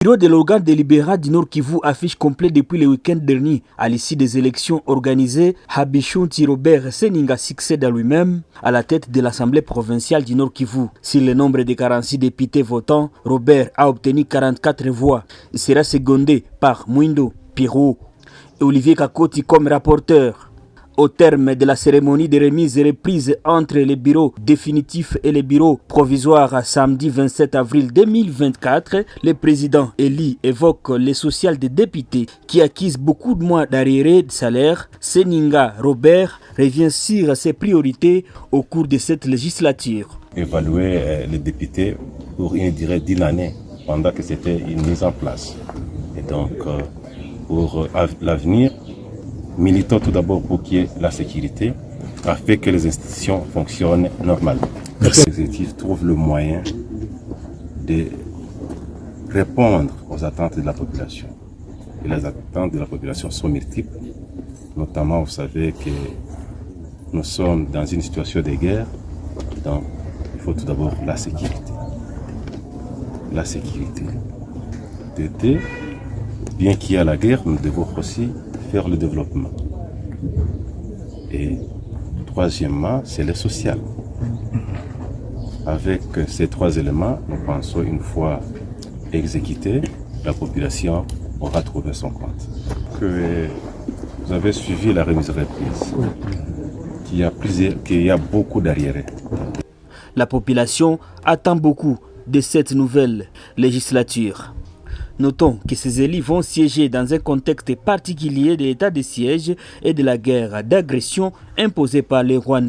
Le bureau de l'organe délibérant du Nord Kivu affiche complet depuis le week-end dernier. À l'issue des élections organisées, Habishunti Robert Seninga succède à lui-même à la tête de l'Assemblée provinciale du Nord Kivu. Sur le nombre de 46 députés votants, Robert a obtenu 44 voix. Il sera secondé par Mwindo Pirou et Olivier Kakoti comme rapporteur. Au terme de la cérémonie de remise et reprise entre les bureaux définitifs et les bureaux provisoires samedi 27 avril 2024, le président Eli évoque les sociales des députés qui acquisent beaucoup de mois d'arriérés de salaire. Seninga Robert revient sur ses priorités au cours de cette législature. Évaluer les députés pour une durée d'une année pendant que c'était une mise en place. Et donc, pour l'avenir, militons tout d'abord pour qu'il y ait la sécurité, afin que les institutions fonctionnent normalement. L'exécutif trouve le moyen de répondre aux attentes de la population. Et les attentes de la population sont multiples. Notamment, vous savez que nous sommes dans une situation de guerre, donc il faut tout d'abord la sécurité. La sécurité. Bien qu'il y ait la guerre, nous devons aussi faire le développement. Et troisièmement, c'est le social. Avec ces trois éléments, nous pensons une fois exécuté, la population aura trouvé son compte. Que vous avez suivi la remise reprise, qu'il y a beaucoup d'arriérés. La population attend beaucoup de cette nouvelle législature. Notons que ces élus vont siéger dans un contexte particulier de l'état de siège et de la guerre d'agression imposée par les Rwandais.